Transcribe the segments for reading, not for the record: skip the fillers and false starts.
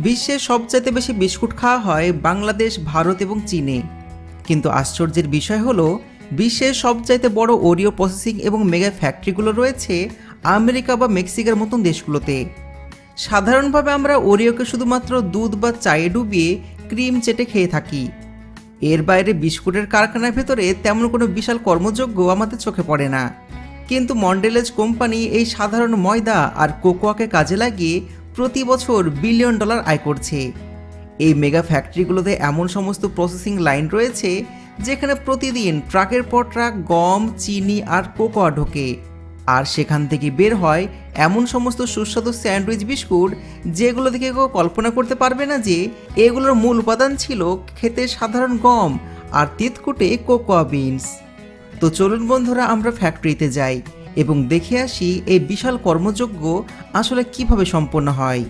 বিশ্বে সবচাইতে বেশি বিস্কুট খাওয়া হয় বাংলাদেশ, ভারত এবং চীনে। কিন্তু আশ্চর্যের বিষয় হলো বিশ্বের সবচাইতে বড় ওরিও প্রসেসিং এবং মেগা ফ্যাক্টরিগুলো রয়েছে আমেরিকা বা মেক্সিকোর মতন দেশগুলোতে। সাধারণভাবে আমরা ওরিওকে শুধুমাত্র দুধ বা চায়ে ডুবিয়ে ক্রিম চেটে খেয়ে থাকি। এর বাইরে বিস্কুটের কারখানার ভেতরে তেমন কোনো বিশাল কর্মযজ্ঞ আমাদের চোখে পড়ে না। কিন্তু মন্ডেলেজ কোম্পানি এই সাধারণ ময়দা আর কোকোয়াকে কাজে লাগিয়ে প্রতি বছর বিলিয়ন ডলার আয় করছে। এই মেগা ফ্যাক্টরিগুলোতে এমন সমস্ত প্রসেসিং লাইন রয়েছে যেখানে প্রতিদিন ট্রাকের পর ট্রাক গম, চিনি আর কোকোয়া ঢোকে। আর সেখান থেকে বের হয় এমন সমস্ত সুস্বাদু স্যান্ডউইচ বিস্কুট যেগুলো থেকে কেউ কল্পনা করতে পারবে না যে এগুলোর মূল উপাদান ছিল খেতে সাধারণ গম আর তিতকুটে কোকোয়া বিনস। তো চলুন বন্ধুরা, আমরা ফ্যাক্টরিতে যাই এবং দেখে আসি এই বিশাল কর্মযজ্ঞ আসলে কিভাবে সম্পন্ন হয়।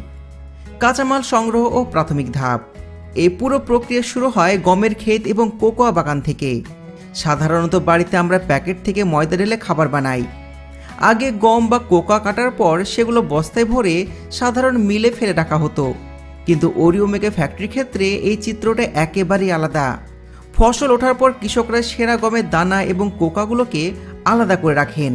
কাঁচামাল সংগ্রহ ও প্রাথমিক ধাপ। এই পুরো প্রক্রিয়া শুরু হয় গমের ক্ষেত এবং কোকোয়া বাগান থেকে। সাধারণত বাড়িতে আমরা প্যাকেট থেকে ময়দা ঢেলে খাবার বানাই। আগে গম বা কোকোয়া কাটার পর সেগুলো বস্তায় ভরে সাধারণ মিলে ফেলে রাখা হতো। কিন্তু ওরিও মেগা ফ্যাক্টরির ক্ষেত্রে এই চিত্রটা একেবারেই আলাদা। ফসল ওঠার পর কৃষকরা সেরা গমের দানা এবং কোকাগুলোকে আলাদা করে রাখেন।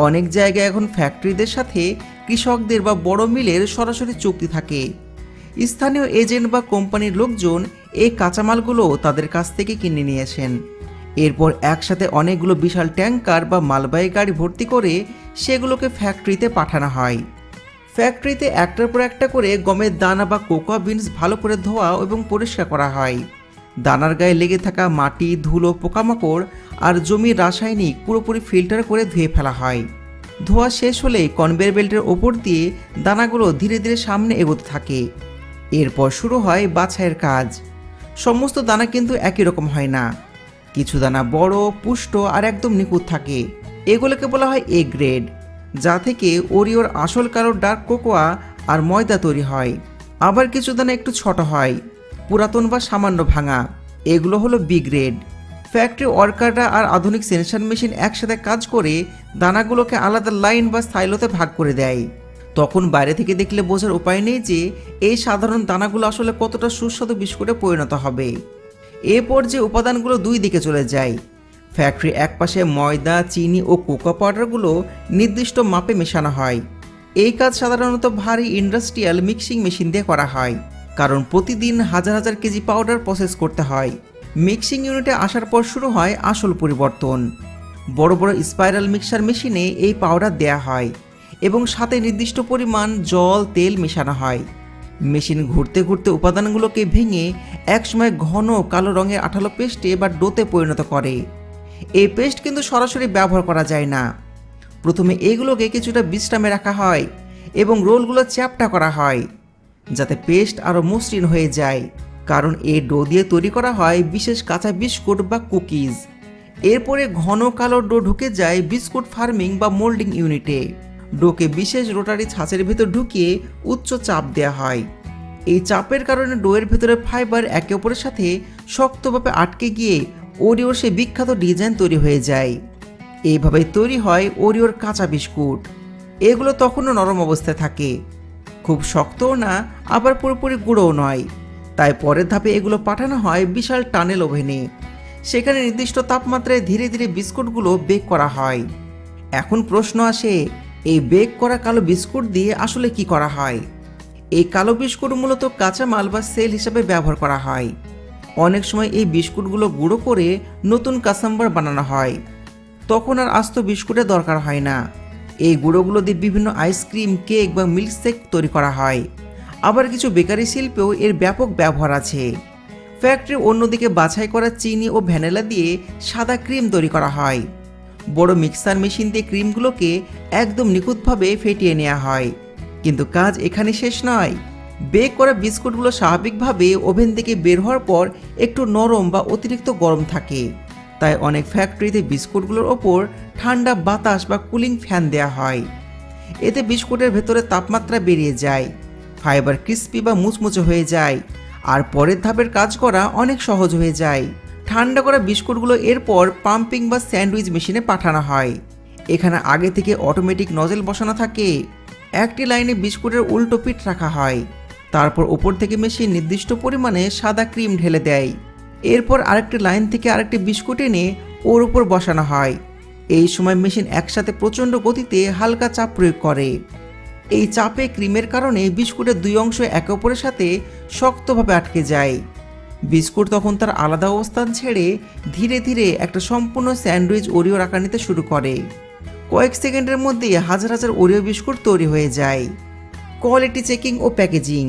অনেক জায়গায় এখন ফ্যাক্টরিদের সাথে কৃষকদের বা বড় মিলের সরাসরি চুক্তি থাকে। স্থানীয় এজেন্ট বা কোম্পানির লোকজন এই কাঁচামালগুলো তাদের কাছ থেকে কিনে নিয়েছেন। এরপর একসাথে অনেকগুলো বিশাল ট্যাঙ্কার বা মালবাহী গাড়ি ভর্তি করে সেগুলোকে ফ্যাক্টরিতে পাঠানো হয়। ফ্যাক্টরিতে একটার পর একটা করে গমের দানা বা কোকোয়া বিনস ভালো করে ধোয়া এবং পরিষ্কার করা হয়। দানার গায়ে লেগে থাকা মাটি, ধুলো, পোকামাকড় আর জমির রাসায়নিক পুরোপুরি ফিল্টার করে ধুয়ে ফেলা হয়। ধোয়া শেষ হলে কনভেয়ার বেল্টের ওপর দিয়ে দানাগুলো ধীরে ধীরে সামনে এগোতে থাকে। এরপর শুরু হয় বাছাইয়ের কাজ। সমস্ত দানা কিন্তু একই রকম হয় না। কিছু দানা বড়, পুষ্ট আর একদম নিখুঁত থাকে। এগুলোকে বলা হয় এ গ্রেড, যা থেকে ওরিওর আসল কালো ডার্ক কোকোয়া আর ময়দা তৈরি হয়। আবার কিছু দানা একটু ছোট হয়, পুরাতন বা সামান্য ভাঙা। এগুলো হলো বি গ্রেড। ফ্যাক্টরি ওয়ার্কাররা আর আধুনিক সেন্সর মেশিন একসাথে কাজ করে দানাগুলোকে আলাদা লাইন বা সাইলোতে ভাগ করে দেয়। তখন বাইরে থেকে দেখলে বোঝার উপায় নেই যে এই সাধারণ দানাগুলো আসলে কতটা সুস্বাদু বিস্কুটে পরিণত হবে। এরপর যে উপাদানগুলো দুই দিকে চলে যায়। ফ্যাক্টরি একপাশে ময়দা, চিনি ও কোকোয়া পাউডারগুলো নির্দিষ্ট মাপে মেশানো হয়। এই কাজ সাধারণত ভারী ইন্ডাস্ট্রিয়াল মিক্সিং মেশিন দিয়ে করা হয়, কারণ প্রতিদিন হাজার হাজার কেজি পাউডার প্রসেস করতে হয়। মিক্সিং ইউনিটে আসার পর শুরু হয় আসল পরিবর্তন। বড় বড় স্পাইরাল মিক্সার মেশিনে এই পাউডার দেয়া হয় এবং সাথে নির্দিষ্ট পরিমাণ জল, তেল মেশানো হয়। মেশিন ঘুরতে ঘুরতে উপাদানগুলোকে ভেঙে একসময় ঘন কালো রঙের আঠালো পেস্টে বা ডোতে পরিণত করে। এই পেস্ট কিন্তু সরাসরি ব্যবহার করা যায় না। প্রথমে এগুলোকে কিছুটা বিশ্রামে রাখা হয় এবং রোলগুলো চ্যাপ্টা করা হয় যাতে পেস্ট আরও মসৃণ হয়ে যায়, কারণ এই ডো দিয়ে তৈরি করা হয় বিশেষ কাঁচা বিস্কুট বা কুকিজ। এরপরে ঘন কালো ডো ঢুকে যায় বিস্কুট ফার্মিং বা মোল্ডিং ইউনিটে। ডোকে বিশেষ রোটারি ছাঁচের ভেতর ঢুকিয়ে উচ্চ চাপ দেওয়া হয়। এই চাপের কারণে ডোয়ের ভেতরে ফাইবার একে অপরের সাথে শক্তভাবে আটকে গিয়ে ওরিওর সে বিখ্যাত ডিজাইন তৈরি হয়ে যায়। এইভাবেই তৈরি হয় ওরিওর কাঁচা বিস্কুট। এগুলো তখনও নরম অবস্থায় থাকে, খুব শক্তও না, আবার পুরোপুরি গুঁড়োও নয়। তাই পরের ধাপে এগুলো পাঠানো হয় বিশাল টানেল ওভেনে। সেখানে নির্দিষ্ট তাপমাত্রায় ধীরে ধীরে বিস্কুটগুলো বেক করা হয়। এখন প্রশ্ন আসে, এই বেক করা কালো বিস্কুট দিয়ে আসলে কি করা হয়? এই কালো বিস্কুট মূলত কাঁচামাল বা সেল হিসাবে ব্যবহার করা হয়। অনেক সময় এই বিস্কুটগুলো গুঁড়ো করে নতুন কাসাম্বার বানানো হয়। তখন আর আস্ত বিস্কুটের দরকার হয় না। এই গুঁড়োগুলো দিয়ে বিভিন্ন আইসক্রিম, কেক বা মিল্কশেক তৈরি করা হয়। আবার কিছু বেকারি শিল্পেও এর ব্যাপক ব্যবহার আছে। ফ্যাক্টরি অন্যদিকে বাছাই করা চিনি ও ভ্যানিলা দিয়ে সাদা ক্রিম তৈরি করা হয়। বড় মিক্সার মেশিন দিয়ে ক্রিমগুলোকে একদম নিখুঁতভাবে ফেটিয়ে নেওয়া হয়। কিন্তু কাজ এখানে শেষ নয়। বেক করা বিস্কুটগুলো স্বাভাবিকভাবে ওভেন থেকে বের হওয়ার পর একটু নরম বা অতিরিক্ত গরম থাকে। তাই অনেক ফ্যাক্টরিতে বিস্কুটগুলোর ওপর ঠান্ডা বাতাস বা কুলিং ফ্যান দেওয়া হয়। এতে বিস্কুটের ভেতরে তাপমাত্রা বেরিয়ে যায়, ফাইবার ক্রিস্পি বা মুচমুচে হয়ে যায়, আর পরের ধাপের কাজ করা অনেক সহজ হয়ে যায়। ঠান্ডা করা বিস্কুটগুলো এরপর পাম্পিং বা স্যান্ডউইচ মেশিনে পাঠানো হয়। এখানে আগে থেকে অটোমেটিক নজেল বসানো থাকে। একটি লাইনে বিস্কুটের উল্টো পিঠ রাখা হয়, তারপর ওপর থেকে মেশিন নির্দিষ্ট পরিমাণে সাদা ক্রিম ঢেলে দেয়। এরপর আরেকটি লাইন থেকে আরেকটি বিস্কুট এনে ওর উপর বসানো হয়। এই সময় মেশিন একসাথে প্রচণ্ড গতিতে হালকা চাপ প্রয়োগ করে। এই চাপে ক্রিমের কারণে বিস্কুটের দুই অংশ একে অপরের সাথে শক্তভাবে আটকে যায়। বিস্কুট তখন তার আলাদা অবস্থান ছেড়ে ধীরে ধীরে একটা সম্পূর্ণ স্যান্ডউইচ ওরিওর আকার নিতে শুরু করে। কয়েক সেকেন্ডের মধ্যেই হাজার হাজার ওরিও বিস্কুট তৈরি হয়ে যায়। কোয়ালিটি চেকিং ও প্যাকেজিং।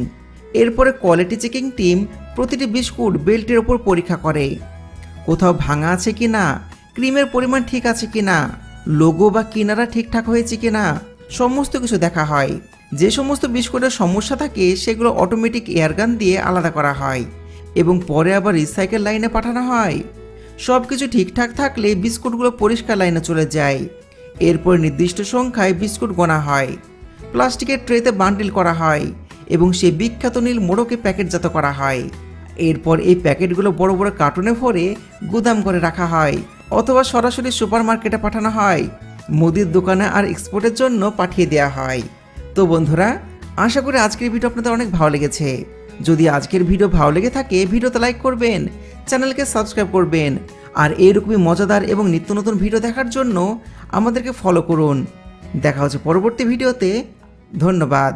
এরপরে কোয়ালিটি চেকিং টিম প্রতিটি বিস্কুট বেল্টের ওপর পরীক্ষা করে, কোথাও ভাঙা আছে কি না, ক্রিমের পরিমাণ ঠিক আছে কি না, লোগো বা কিনারা ঠিকঠাক হয়েছে কি না, সমস্ত কিছু দেখা হয়। যে সমস্ত বিস্কুটের সমস্যা থাকে সেগুলো অটোমেটিক এয়ারগান দিয়ে আলাদা করা হয় এবং পরে আবার রিসাইকেল লাইনে পাঠানো হয়। সব কিছু ঠিকঠাক থাকলে বিস্কুটগুলো পরিষ্কার লাইনে চলে যায়। এরপর নির্দিষ্ট সংখ্যায় বিস্কুট গোনা হয়, প্লাস্টিকের ট্রেতে বান্ডিল করা হয় এবং সেই বিখ্যাত নীল মোড়কে প্যাকেটজাত করা হয়। এরপর এই প্যাকেটগুলো বড় বড় কার্টুনে ভরে গুদাম করে রাখা হয় অথবা সরাসরি সুপার মার্কেটে পাঠানো হয়, মুদির দোকানে আর এক্সপোর্টের জন্য পাঠিয়ে দেওয়া হয়। তো বন্ধুরা, আশা করি আজকের ভিডিও আপনাদের অনেক ভালো লেগেছে। যদি আজকের ভিডিও ভালো লেগে থাকে ভিডিওতে লাইক করবেন, চ্যানেলকে সাবস্ক্রাইব করবেন আর এইরকমই মজাদার এবং নিত্য নতুন ভিডিও দেখার জন্য আমাদেরকে ফলো করুন। দেখা হচ্ছে পরবর্তী ভিডিওতে। ধন্যবাদ।